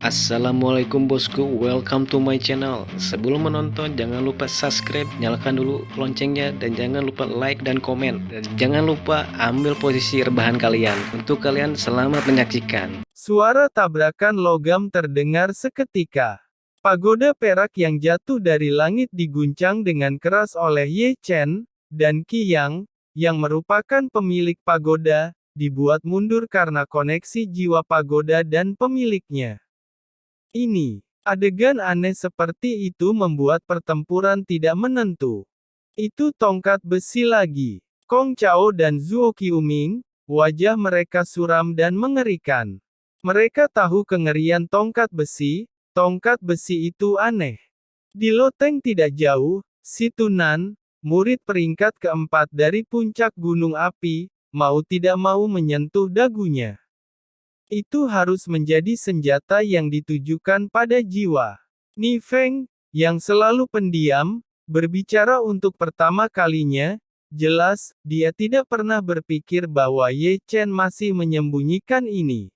Assalamualaikum bosku, welcome to my channel. Sebelum menonton jangan lupa subscribe, nyalakan dulu loncengnya, dan jangan lupa like dan komen. Dan jangan lupa ambil posisi rebahan kalian. Untuk kalian selamat menyaksikan. Suara tabrakan logam terdengar seketika. Pagoda perak yang jatuh dari langit diguncang dengan keras oleh Ye Chen dan Qi yang merupakan pemilik pagoda, dibuat mundur karena koneksi jiwa pagoda dan pemiliknya. Ini, adegan aneh seperti itu membuat pertempuran tidak menentu. Itu tongkat besi lagi. Kong Chao dan Zuo Qiuming, wajah mereka suram dan mengerikan. Mereka tahu kengerian tongkat besi itu aneh. Di loteng tidak jauh, si Tunan, murid peringkat keempat dari puncak gunung api, mau tidak mau menyentuh dagunya. Itu harus menjadi senjata yang ditujukan pada jiwa. Ni Feng, yang selalu pendiam, berbicara untuk pertama kalinya. Jelas, dia tidak pernah berpikir bahwa Ye Chen masih menyembunyikan ini.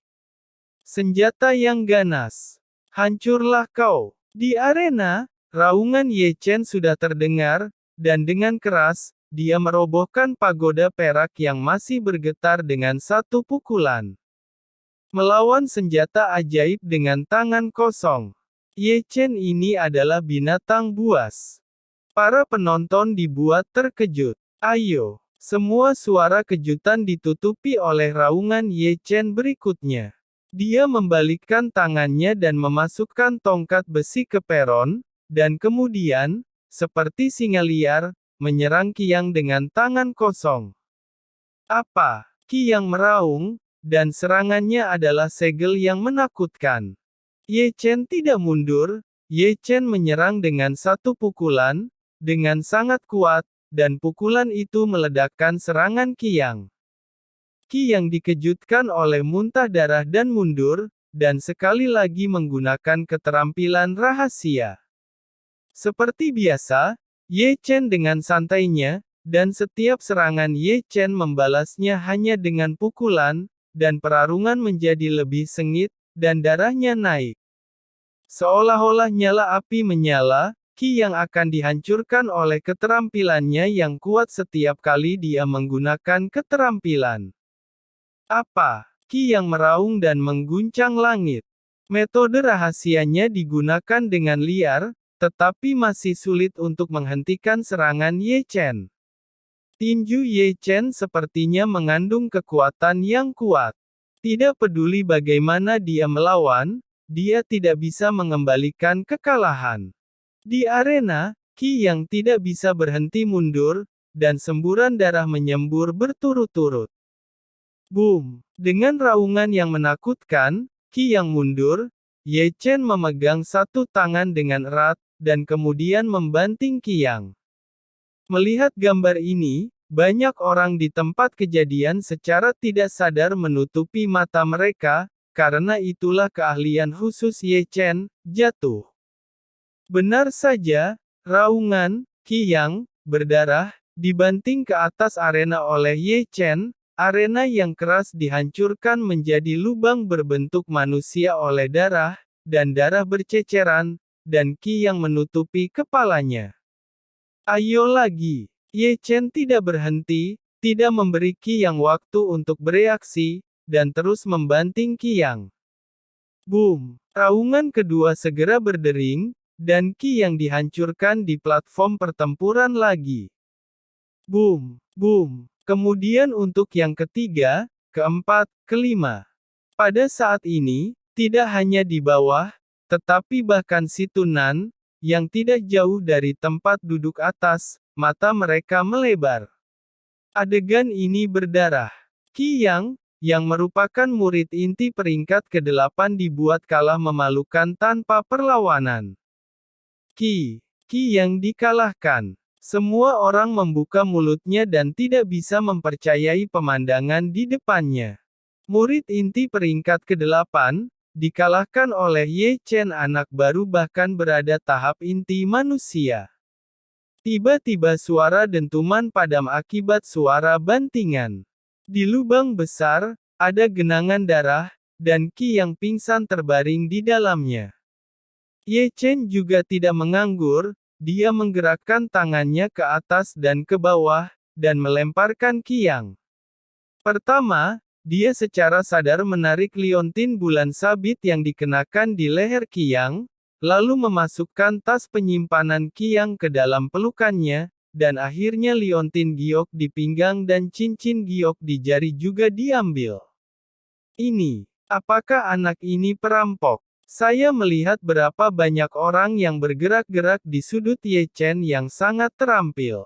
Senjata yang ganas. Hancurlah kau. Di arena, raungan Ye Chen sudah terdengar, dan dengan keras, dia merobohkan pagoda perak yang masih bergetar dengan satu pukulan. Melawan senjata ajaib dengan tangan kosong. Ye Chen ini adalah binatang buas. Para penonton dibuat terkejut. Ayo, semua suara kejutan ditutupi oleh raungan Ye Chen berikutnya. Dia membalikkan tangannya dan memasukkan tongkat besi ke peron, dan kemudian, seperti singa liar, menyerang Qiang dengan tangan kosong. Apa? Qiang meraung, dan serangannya adalah segel yang menakutkan. Ye Chen tidak mundur, Ye Chen menyerang dengan satu pukulan, dengan sangat kuat, dan pukulan itu meledakkan serangan Qiang. Qiang dikejutkan oleh muntah darah dan mundur, dan sekali lagi menggunakan keterampilan rahasia. Seperti biasa, Ye Chen dengan santainya, dan setiap serangan Ye Chen membalasnya hanya dengan pukulan, dan perarungan menjadi lebih sengit, dan darahnya naik. Seolah-olah nyala api menyala, Qi yang akan dihancurkan oleh keterampilannya yang kuat setiap kali dia menggunakan keterampilan. Apa? Qi yang meraung dan mengguncang langit. Metode rahasianya digunakan dengan liar, tetapi masih sulit untuk menghentikan serangan Ye Chen. Tinju Ye Chen sepertinya mengandung kekuatan yang kuat. Tidak peduli bagaimana dia melawan, dia tidak bisa mengembalikan kekalahan. Di arena, Qi yang tidak bisa berhenti mundur, dan semburan darah menyembur berturut-turut. Boom! Dengan raungan yang menakutkan, Qi yang mundur, Ye Chen memegang satu tangan dengan erat, dan kemudian membanting Qiang. Melihat gambar ini, banyak orang di tempat kejadian secara tidak sadar menutupi mata mereka, karena itulah keahlian khusus Ye Chen, jatuh. Benar saja, raungan, Qiang, berdarah, dibanting ke atas arena oleh Ye Chen, arena yang keras dihancurkan menjadi lubang berbentuk manusia oleh darah, dan darah berceceran, dan Qiang menutupi kepalanya. Ayo lagi. Ye Chen tidak berhenti, tidak memberi Qiang waktu untuk bereaksi, dan terus membanting Qiang. Boom! Raungan kedua segera berdering, dan Qiang dihancurkan di platform pertempuran lagi. Boom! Boom! Kemudian untuk yang ketiga, keempat, kelima. Pada saat ini, tidak hanya di bawah, tetapi bahkan si Tunan, yang tidak jauh dari tempat duduk atas, mata mereka melebar. Adegan ini berdarah. Qiang, yang merupakan murid inti peringkat ke-8 dibuat kalah memalukan tanpa perlawanan. Qi yang dikalahkan. Semua orang membuka mulutnya dan tidak bisa mempercayai pemandangan di depannya. Murid inti peringkat ke-8, dikalahkan oleh Ye Chen anak baru bahkan berada tahap inti manusia. Tiba-tiba suara dentuman padam akibat suara bantingan. Di lubang besar, ada genangan darah, dan Qi yang pingsan terbaring di dalamnya. Ye Chen juga tidak menganggur, dia menggerakkan tangannya ke atas dan ke bawah, dan melemparkan Qi yang pertama. Dia secara sadar menarik liontin bulan sabit yang dikenakan di leher Qiyang, lalu memasukkan tas penyimpanan Qiyang ke dalam pelukannya, dan akhirnya liontin giok di pinggang dan cincin giok di jari juga diambil. Apakah anak ini perampok? Saya melihat berapa banyak orang yang bergerak-gerak di sudut Ye Chen yang sangat terampil.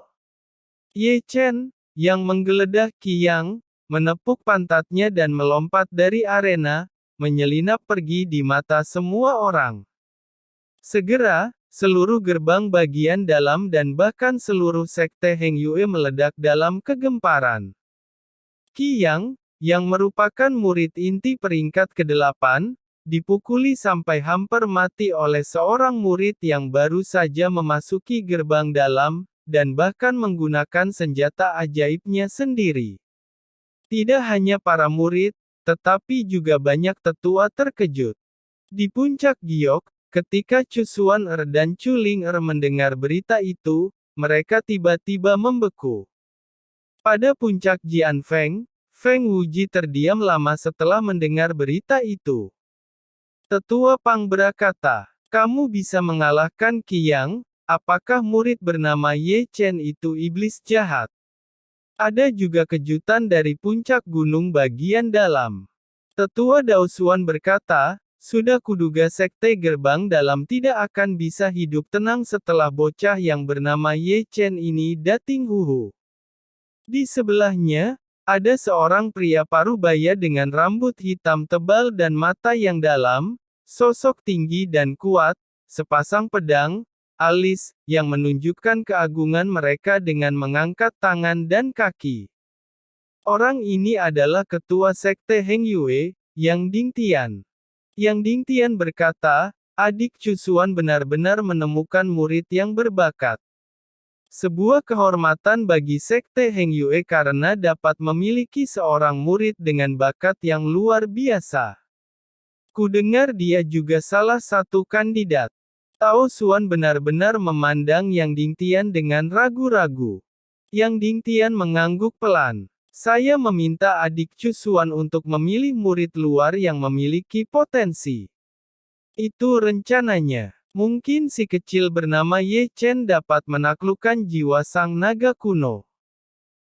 Ye Chen, yang menggeledah Qiyang, menepuk pantatnya dan melompat dari arena, menyelinap pergi di mata semua orang. Segera, seluruh gerbang bagian dalam dan bahkan seluruh sekte Heng Yue meledak dalam kegemparan. Qiyang, yang merupakan murid inti peringkat ke-8, dipukuli sampai hampir mati oleh seorang murid yang baru saja memasuki gerbang dalam, dan bahkan menggunakan senjata ajaibnya sendiri. Tidak hanya para murid, tetapi juga banyak tetua terkejut. Di puncak giok, ketika Chu Xuan-er dan Chu Ling-er mendengar berita itu, mereka tiba-tiba membeku. Pada puncak Jianfeng, Feng Wuji terdiam lama setelah mendengar berita itu. Tetua Pang berkata, "Kamu bisa mengalahkan Qiyang, apakah murid bernama Ye Chen itu iblis jahat?" Ada juga kejutan dari puncak gunung bagian dalam. Tetua Daosuan berkata, sudah kuduga sekte gerbang dalam tidak akan bisa hidup tenang setelah bocah yang bernama Ye Chen ini dating huhu. Di sebelahnya, ada seorang pria parubaya dengan rambut hitam tebal dan mata yang dalam, sosok tinggi dan kuat, sepasang pedang, alis, yang menunjukkan keagungan mereka dengan mengangkat tangan dan kaki. Orang ini adalah ketua sekte Heng Yue, Yang Dingtian. Yang Dingtian berkata, adik Chu Xuan benar-benar menemukan murid yang berbakat. Sebuah kehormatan bagi sekte Heng Yue karena dapat memiliki seorang murid dengan bakat yang luar biasa. Kudengar dia juga salah satu kandidat. Tao Xuan benar-benar memandang Yang Dingtian dengan ragu-ragu. Yang Dingtian mengangguk pelan. Saya meminta adik Chu Xuan untuk memilih murid luar yang memiliki potensi. Itu rencananya. Mungkin si kecil bernama Ye Chen dapat menaklukkan jiwa sang naga kuno.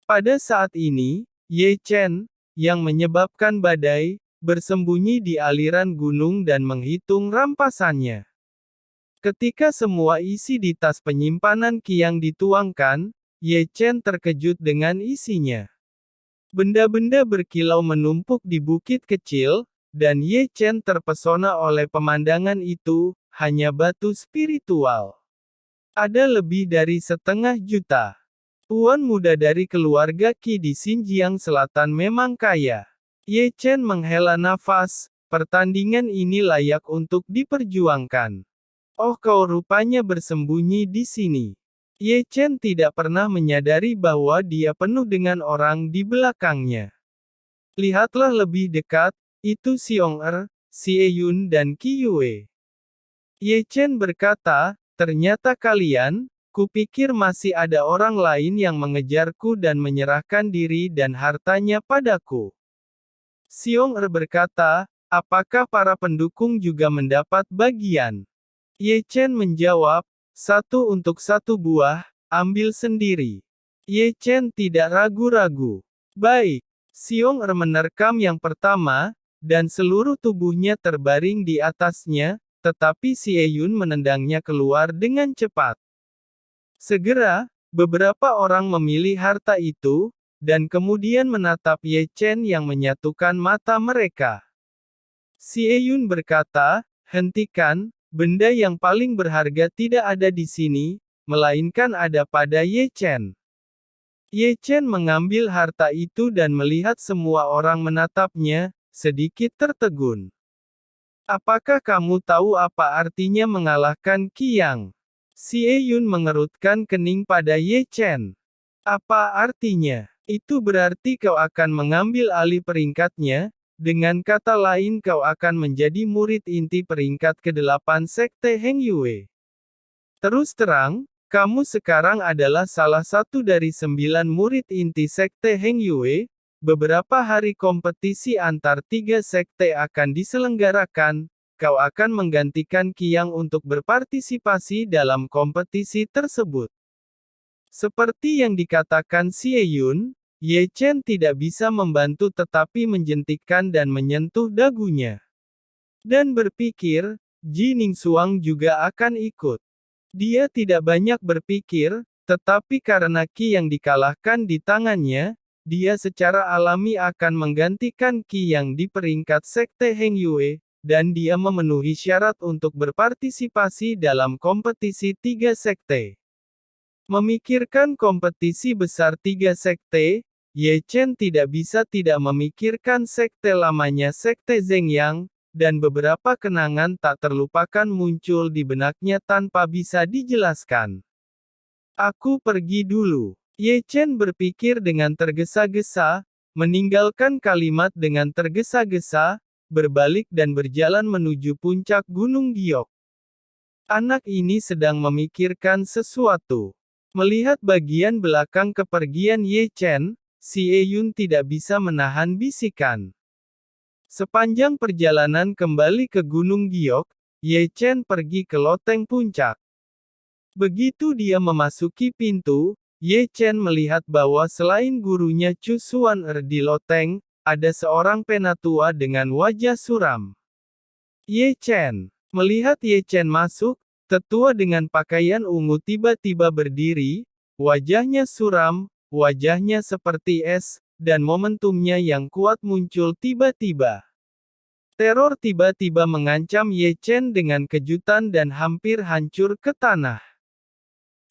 Pada saat ini, Ye Chen, yang menyebabkan badai, bersembunyi di aliran gunung dan menghitung rampasannya. Ketika semua isi di tas penyimpanan Qiyang dituangkan, Ye Chen terkejut dengan isinya. Benda-benda berkilau menumpuk di bukit kecil, dan Ye Chen terpesona oleh pemandangan itu, hanya batu spiritual. Ada lebih dari 1,5 juta. Tuan muda dari keluarga Qi di Xinjiang Selatan memang kaya. Ye Chen menghela nafas, pertandingan ini layak untuk diperjuangkan. Oh, kau rupanya bersembunyi di sini. Ye Chen tidak pernah menyadari bahwa dia penuh dengan orang di belakangnya. Lihatlah lebih dekat, itu Xiong-er, Xie Yun dan Qi Yue. Ye Chen berkata, ternyata kalian, kupikir masih ada orang lain yang mengejarku dan menyerahkan diri dan hartanya padaku. Xiong-er berkata, apakah para pendukung juga mendapat bagian? Ye Chen menjawab, satu untuk satu buah, ambil sendiri. Ye Chen tidak ragu-ragu. Baik. Xiong-er menerkam yang pertama, dan seluruh tubuhnya terbaring di atasnya, tetapi Xie Yun menendangnya keluar dengan cepat. Segera, beberapa orang memilih harta itu, dan kemudian menatap Ye Chen yang menyatukan mata mereka. Xie Yun berkata, hentikan. Benda yang paling berharga tidak ada di sini, melainkan ada pada Ye Chen. Ye Chen mengambil harta itu dan melihat semua orang menatapnya, sedikit tertegun. Apakah kamu tahu apa artinya mengalahkan Qiyang? Xie Yun mengerutkan kening pada Ye Chen. Apa artinya? Itu berarti kau akan mengambil alih peringkatnya, Dengan kata lain kau akan menjadi murid inti peringkat ke-8 Sekte Heng Yue. Terus terang, kamu sekarang adalah salah satu dari 9 murid inti Sekte Heng Yue. Beberapa hari kompetisi antar 3 sekte akan diselenggarakan. Kau akan menggantikan Qiang untuk berpartisipasi dalam kompetisi tersebut. Seperti yang dikatakan Xie Yun, Ye Chen tidak bisa membantu tetapi menjentikkan dan menyentuh dagunya. Dan berpikir, Ji Ningsuang juga akan ikut. Dia tidak banyak berpikir, tetapi karena Qi yang dikalahkan di tangannya, dia secara alami akan menggantikan Qi yang di peringkat Sekte Heng Yue, dan dia memenuhi syarat untuk berpartisipasi dalam kompetisi 3 sekte. Memikirkan kompetisi besar 3 sekte, Ye Chen tidak bisa tidak memikirkan sekte lamanya Sekte Zhengyang, dan beberapa kenangan tak terlupakan muncul di benaknya tanpa bisa dijelaskan. Aku pergi dulu. Ye Chen berpikir dengan tergesa-gesa, meninggalkan kalimat dengan tergesa-gesa, berbalik dan berjalan menuju puncak Gunung Giok. Anak ini sedang memikirkan sesuatu. Melihat bagian belakang kepergian Ye Chen, Xie Yun tidak bisa menahan bisikan. Sepanjang perjalanan kembali ke Gunung Giok, Ye Chen pergi ke loteng puncak. Begitu dia memasuki pintu, Ye Chen melihat bahwa selain gurunya Chu Xuan-er di loteng, ada seorang penatua dengan wajah suram. Ye Chen. Melihat Ye Chen masuk, tetua dengan pakaian ungu tiba-tiba berdiri, wajahnya suram, wajahnya seperti es, dan momentumnya yang kuat muncul tiba-tiba. Teror tiba-tiba mengancam Ye Chen dengan kejutan dan hampir hancur ke tanah.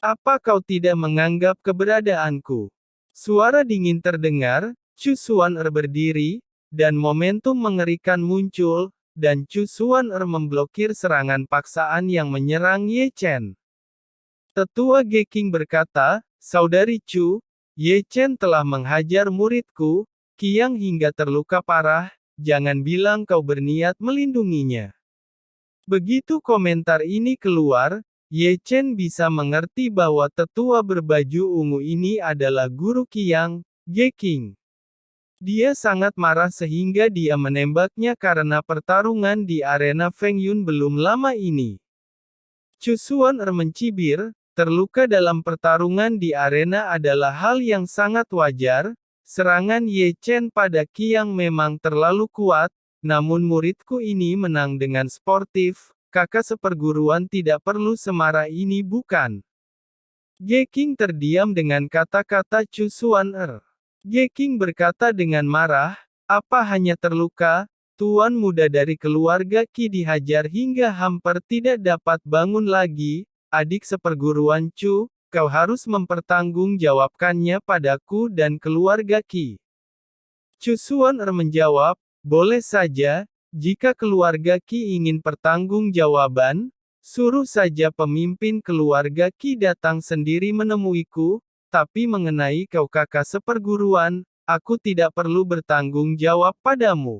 Apa kau tidak menganggap keberadaanku? Suara dingin terdengar, Chu Xuan-er berdiri, dan momentum mengerikan muncul, dan Chu Xuan-er memblokir serangan paksaan yang menyerang Ye Chen. Tetua Geking berkata, Saudari Chu, Ye Chen telah menghajar muridku, Qiang hingga terluka parah, jangan bilang kau berniat melindunginya. Begitu komentar ini keluar, Ye Chen bisa mengerti bahwa tetua berbaju ungu ini adalah guru Qiang, Geking. Dia sangat marah sehingga dia menembaknya karena pertarungan di arena Feng Yun belum lama ini. Chu Xuan-er mencibir, terluka dalam pertarungan di arena adalah hal yang sangat wajar, serangan Ye Chen pada Qiang memang terlalu kuat, namun muridku ini menang dengan sportif, kakak seperguruan tidak perlu semarah ini bukan? Geking terdiam dengan kata-kata Chu Xuan-er. Geking berkata dengan marah, apa hanya terluka? Tuan muda dari keluarga Qi dihajar hingga hampir tidak dapat bangun lagi. Adik seperguruan Chu, kau harus mempertanggungjawabkannya padaku dan keluarga Qi. Chu Xuan-er menjawab, boleh saja, jika keluarga Qi ingin pertanggungjawaban, suruh saja pemimpin keluarga Qi datang sendiri menemuiku, tapi mengenai kau kakak seperguruan, aku tidak perlu bertanggung jawab padamu.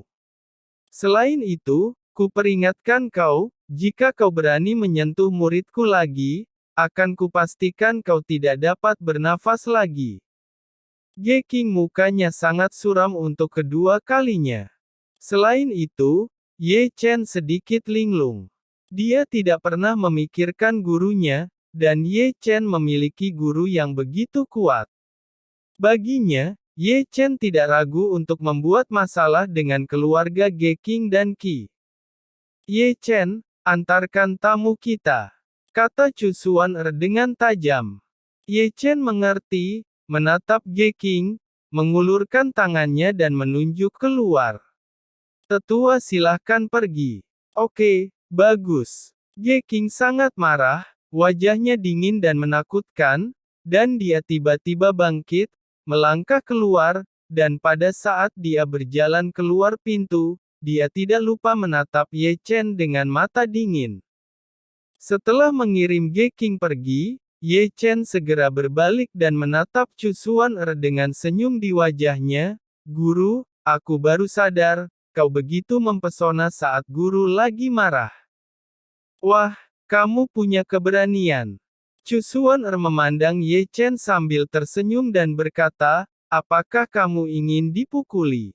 Selain itu, kuperingatkan kau, jika kau berani menyentuh muridku lagi, akan kupastikan kau tidak dapat bernafas lagi. Geking mukanya sangat suram untuk kedua kalinya. Selain itu, Ye Chen sedikit linglung. Dia tidak pernah memikirkan gurunya, dan Ye Chen memiliki guru yang begitu kuat. Baginya, Ye Chen tidak ragu untuk membuat masalah dengan keluarga Geking dan Qi. Ye Chen, antarkan tamu kita, kata Chu Xuan-er dengan tajam. Ye Chen mengerti, menatap Geking, mengulurkan tangannya dan menunjuk keluar. Tetua silahkan pergi. Oke, bagus. Geking sangat marah, wajahnya dingin dan menakutkan, dan dia tiba-tiba bangkit, melangkah keluar, dan pada saat dia berjalan keluar pintu, dia tidak lupa menatap Ye Chen dengan mata dingin. Setelah mengirim Geking pergi, Ye Chen segera berbalik dan menatap Chu Xuan-er dengan senyum di wajahnya. Guru, aku baru sadar, kau begitu mempesona saat guru lagi marah. Wah, kamu punya keberanian. Chu Xuan memandang Ye Chen sambil tersenyum dan berkata, apakah kamu ingin dipukuli?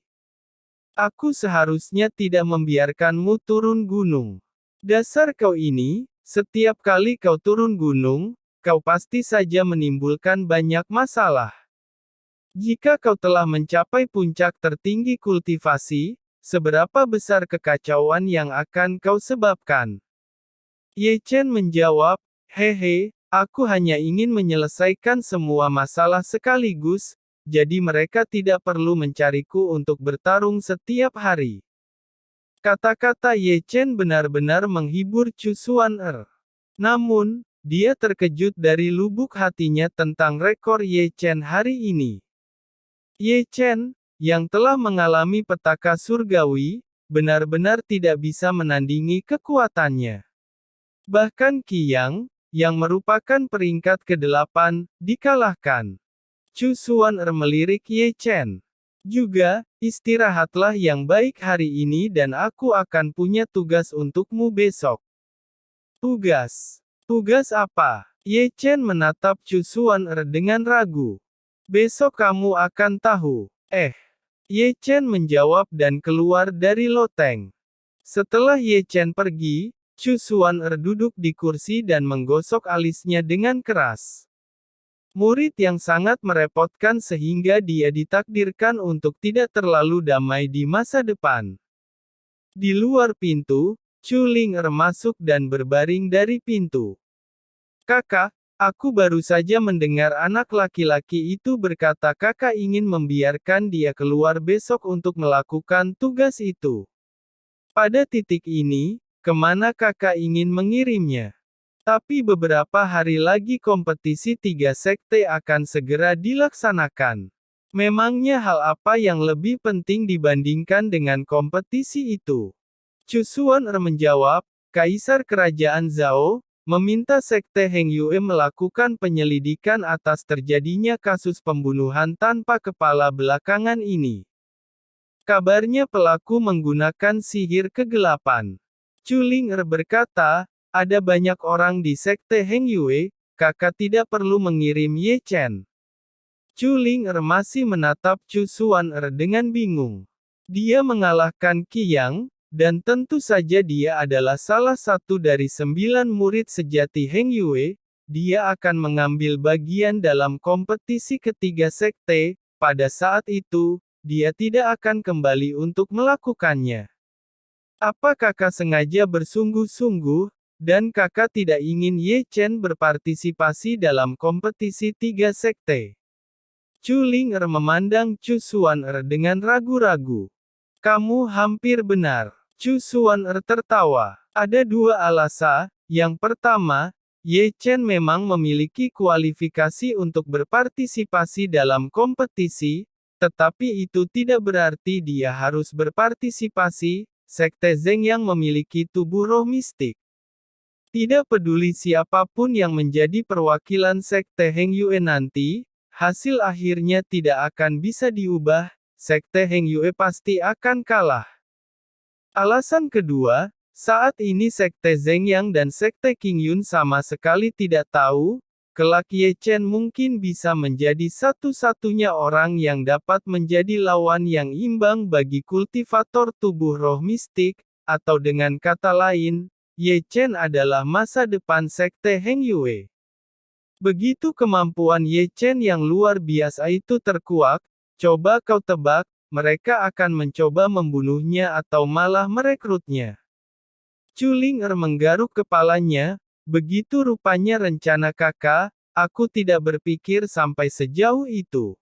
Aku seharusnya tidak membiarkanmu turun gunung. Dasar kau ini, setiap kali kau turun gunung, kau pasti saja menimbulkan banyak masalah. Jika kau telah mencapai puncak tertinggi kultivasi, seberapa besar kekacauan yang akan kau sebabkan? Ye Chen menjawab, hehe, aku hanya ingin menyelesaikan semua masalah sekaligus, jadi mereka tidak perlu mencariku untuk bertarung setiap hari. Kata-kata Ye Chen benar-benar menghibur Chu Xuan. Namun, dia terkejut dari lubuk hatinya tentang rekor Ye Chen hari ini. Ye Chen, yang telah mengalami petaka surgawi, benar-benar tidak bisa menandingi kekuatannya. Bahkan Qi Yang, yang merupakan peringkat ke-8, dikalahkan. Chu Xuan melirik Ye Chen. Juga, istirahatlah yang baik hari ini dan aku akan punya tugas untukmu besok. Tugas? Tugas apa? Ye Chen menatap Chu Xuan dengan ragu. Besok kamu akan tahu. Ye Chen menjawab dan keluar dari loteng. Setelah Ye Chen pergi, Chu Xuan duduk di kursi dan menggosok alisnya dengan keras. Murid yang sangat merepotkan sehingga dia ditakdirkan untuk tidak terlalu damai di masa depan. Di luar pintu, Chu Ling masuk dan berbaring dari pintu. Kakak, aku baru saja mendengar anak laki-laki itu berkata kakak ingin membiarkan dia keluar besok untuk melakukan tugas itu. Pada titik ini, kemana kakak ingin mengirimnya? Tapi beberapa hari lagi kompetisi 3 sekte akan segera dilaksanakan. Memangnya hal apa yang lebih penting dibandingkan dengan kompetisi itu? Chu Xuan menjawab, Kaisar Kerajaan Zhao, meminta sekte Heng Yue melakukan penyelidikan atas terjadinya kasus pembunuhan tanpa kepala belakangan ini. Kabarnya pelaku menggunakan sihir kegelapan. Chu Ling berkata, ada banyak orang di sekte Heng Yue, kakak tidak perlu mengirim Ye Chen. Chu Ling masih menatap Chu Xuan dengan bingung. Dia mengalahkan Qi Yang, dan tentu saja dia adalah salah satu dari 9 murid sejati Heng Yue, dia akan mengambil bagian dalam kompetisi ketiga sekte, pada saat itu, dia tidak akan kembali untuk melakukannya. Apa kakak sengaja bersungguh-sungguh, dan kakak tidak ingin Ye Chen berpartisipasi dalam kompetisi 3 sekte? Chu Ling memandang Chu Xuan dengan ragu-ragu. Kamu hampir benar. Chu Xuan tertawa. Ada 2 alasan. Yang pertama, Ye Chen memang memiliki kualifikasi untuk berpartisipasi dalam kompetisi, tetapi itu tidak berarti dia harus berpartisipasi. Sekte Zheng yang memiliki tubuh roh mistik. Tidak peduli siapapun yang menjadi perwakilan sekte Heng Yue nanti, hasil akhirnya tidak akan bisa diubah, sekte Heng Yue pasti akan kalah. Alasan kedua, saat ini sekte Zheng Yang dan sekte Qing Yun sama sekali tidak tahu, kelak Ye Chen mungkin bisa menjadi satu-satunya orang yang dapat menjadi lawan yang imbang bagi kultivator tubuh roh mistik, atau dengan kata lain, Ye Chen adalah masa depan sekte Heng Yue. Begitu kemampuan Ye Chen yang luar biasa itu terkuak, coba kau tebak, mereka akan mencoba membunuhnya atau malah merekrutnya. Chu Ling menggaruk kepalanya, begitu rupanya rencana kakak, aku tidak berpikir sampai sejauh itu.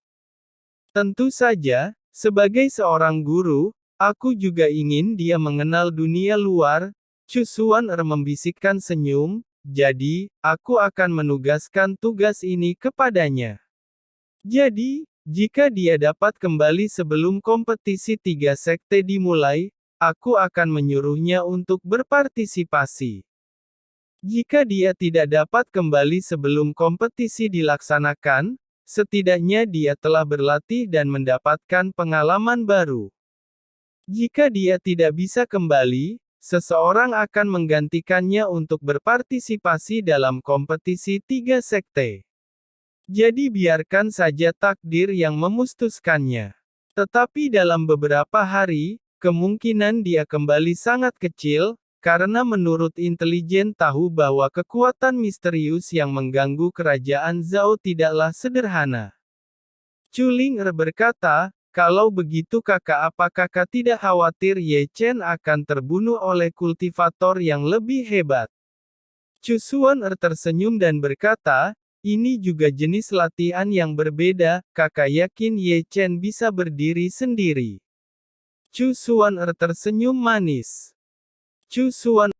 Tentu saja, sebagai seorang guru, aku juga ingin dia mengenal dunia luar. Chu Xuan membisikkan senyum, jadi, aku akan menugaskan tugas ini kepadanya. Jadi, jika dia dapat kembali sebelum kompetisi 3 sekte dimulai, aku akan menyuruhnya untuk berpartisipasi. Jika dia tidak dapat kembali sebelum kompetisi dilaksanakan, setidaknya dia telah berlatih dan mendapatkan pengalaman baru. Jika dia tidak bisa kembali, seseorang akan menggantikannya untuk berpartisipasi dalam kompetisi 3 sekte. Jadi biarkan saja takdir yang memutuskannya. Tetapi dalam beberapa hari, kemungkinan dia kembali sangat kecil, karena menurut intelijen tahu bahwa kekuatan misterius yang mengganggu kerajaan Zhao tidaklah sederhana. Chuling berkata, kalau begitu apakah kakak tidak khawatir Ye Chen akan terbunuh oleh kultivator yang lebih hebat? Chu Xuan tersenyum dan berkata, ini juga jenis latihan yang berbeda, kakak yakin Ye Chen bisa berdiri sendiri. Chu Xuan tersenyum manis. Chu Xuan